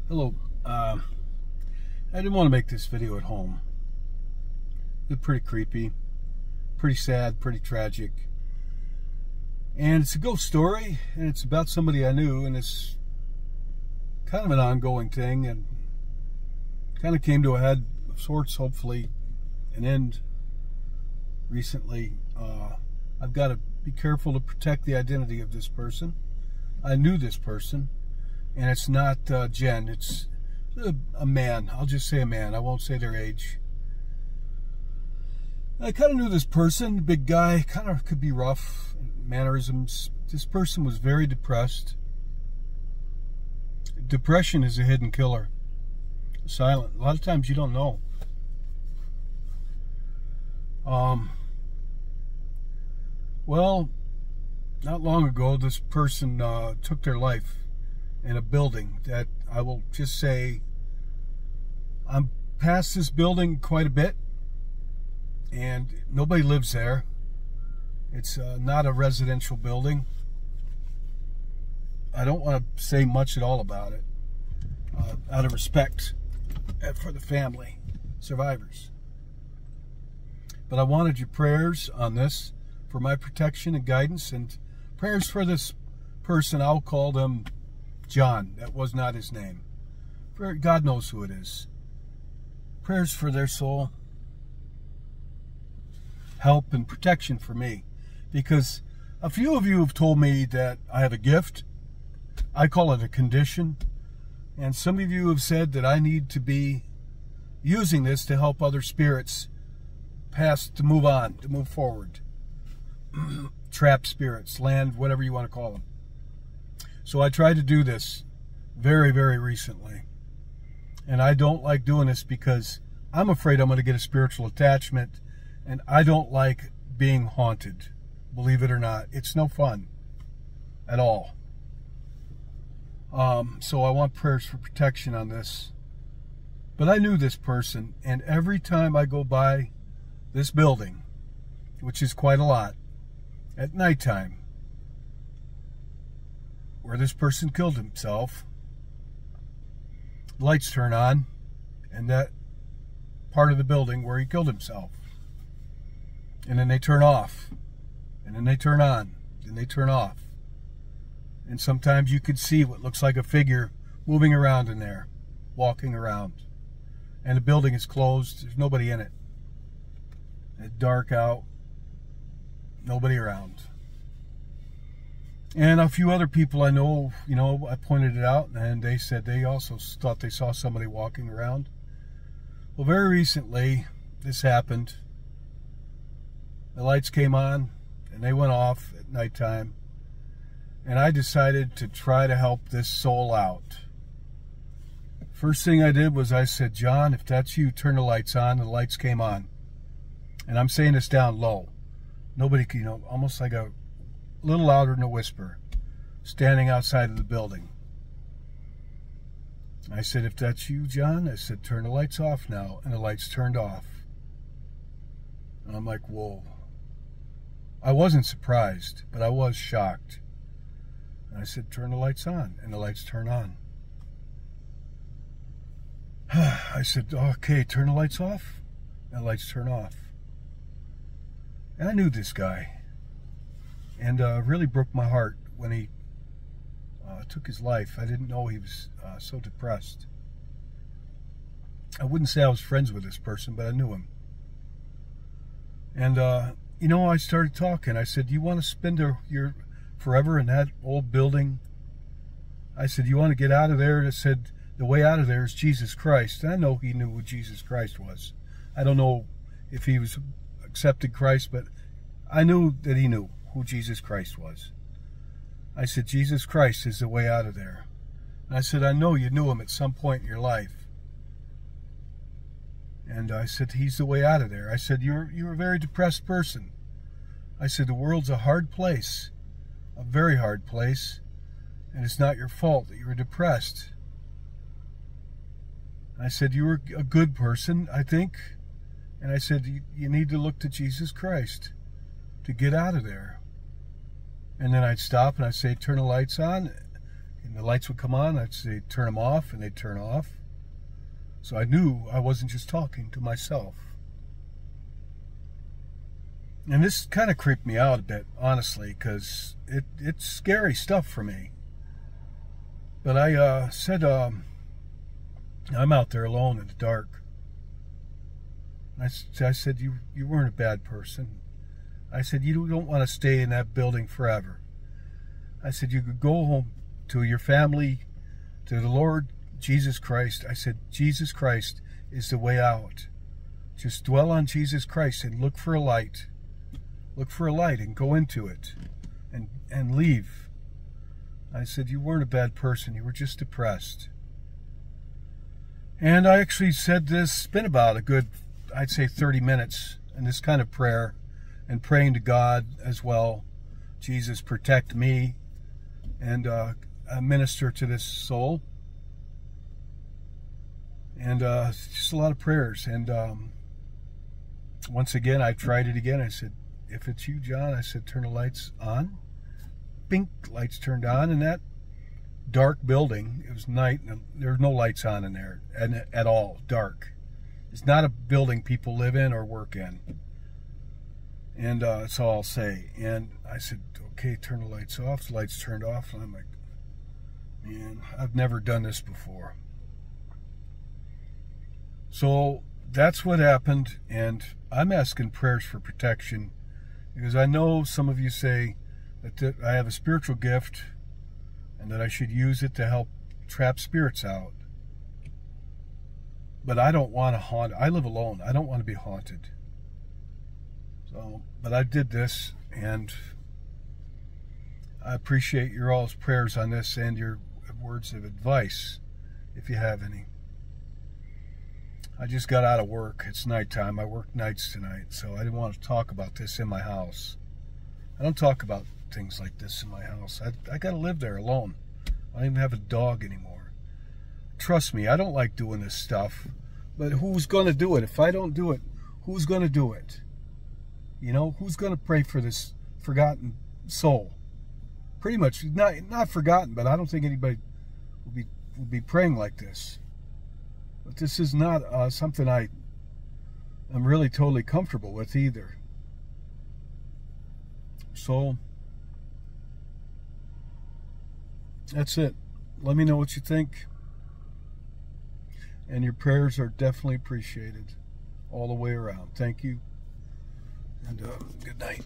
Hello. I didn't want to make this video at home. It's pretty creepy, pretty sad, pretty tragic. And it's a ghost story, and it's about somebody I knew, and it's kind of an ongoing thing, and kind of came to a head of sorts, hopefully, an end recently. I've got to be careful to protect the identity of this person. I knew this person, and it's not Jen. It's a man. I'll just say a man. I won't say their age. I kind of knew this person, big guy, kind of could be rough, mannerisms. This person was very depressed. Depression is a hidden killer. Silent. A lot of times you don't know. Well, not long ago, this person took their life in a building that I will just say, I'm past this building quite a bit, and nobody lives there. It's not a residential building. I don't want to say much at all about it, out of respect for the family, survivors. But I wanted your prayers on this for my protection and guidance, and prayers for this person. I'll call them John. That was not his name. God knows who it is. Prayers for their soul. Help and protection for me. Because a few of you have told me that I have a gift. I call it a condition. And some of you have said that I need to be using this to help other spirits pass, to move on, to move forward. Trapped spirits, land, whatever you want to call them. So I tried to do this very, very recently. And I don't like doing this because I'm afraid I'm going to get a spiritual attachment, and I don't like being haunted. Believe it or not, it's no fun at all. So I want prayers for protection on this. But I knew this person, and every time I go by this building, which is quite a lot, at nighttime, where this person killed himself, lights turn on, and that part of the building where he killed himself. And then they turn off, and then they turn on, and they turn off. And sometimes you could see what looks like a figure moving around in there, walking around. And the building is closed, there's nobody in it. It's dark out, nobody around. And a few other people I know, I pointed it out, and they said they also thought they saw somebody walking around. Well, very recently, this happened. The lights came on, and they went off at nighttime. And I decided to try to help this soul out. First thing I did was I said, John, if that's you, turn the lights on. The lights came on. And I'm saying this down low. Nobody can, almost like a little louder than a whisper, standing outside of the building. I said, if that's you, John, I said, turn the lights off now. And the lights turned off. And I'm like, whoa. I wasn't surprised, but I was shocked. And I said, turn the lights on. And the lights turn on. I said, okay, turn the lights off. And the lights turn off. And I knew this guy. And really broke my heart when he took his life. I didn't know he was so depressed. I wouldn't say I was friends with this person, but I knew him. And, I started talking. I said, you want to spend your forever in that old building? I said, you want to get out of there? And I said, the way out of there is Jesus Christ. And I know he knew who Jesus Christ was. I don't know if he was accepted Christ, but I knew that he knew who Jesus Christ was. I said, Jesus Christ is the way out of there. And I said, I know you knew him at some point in your life. And I said, he's the way out of there. I said, you're a very depressed person. I said, the world's a hard place, a very hard place, and it's not your fault that you were depressed. I said, you were a good person, I think. And I said, you need to look to Jesus Christ to get out of there. And then I'd stop and I'd say, turn the lights on. And the lights would come on, I'd say turn them off, and they'd turn off. So I knew I wasn't just talking to myself. And this kind of creeped me out a bit, honestly, because it's scary stuff for me. But I said, I'm out there alone in the dark. I said, you weren't a bad person. I said, you don't want to stay in that building forever. I said, you could go home to your family, to the Lord Jesus Christ. I said, Jesus Christ is the way out. Just dwell on Jesus Christ and look for a light. Look for a light and go into it and leave. I said, you weren't a bad person. You were just depressed. And I actually said this, it's been about a good, I'd say 30 minutes in this kind of prayer and praying to God as well. Jesus, protect me and minister to this soul. And just a lot of prayers. And once again, I tried it again. I said, if it's you, John, I said, turn the lights on. Bink, lights turned on in that dark building. It was night, and there were no lights on in there at all, dark. It's not a building people live in or work in. And that's all I'll say. And I said, okay, turn the lights off. The lights turned off, and I'm like, man, I've never done this before. So that's what happened, and I'm asking prayers for protection, because I know some of you say that I have a spiritual gift and that I should use it to help trap spirits out. But I don't want to haunt. I live alone. I don't want to be haunted. So, but I did this, and I appreciate your all's prayers on this and your words of advice, if you have any. I just got out of work. It's nighttime. I work nights tonight, so I didn't want to talk about this in my house. I don't talk about things like this in my house. I got to live there alone. I don't even have a dog anymore. Trust me, I don't like doing this stuff, but who's going to do it? If I don't do it, who's going to do it? You know, who's going to pray for this forgotten soul? Pretty much, not forgotten, but I don't think anybody will be praying like this. But this is not something I'm really totally comfortable with either. So, that's it. Let me know what you think. And your prayers are definitely appreciated all the way around. Thank you. And good night.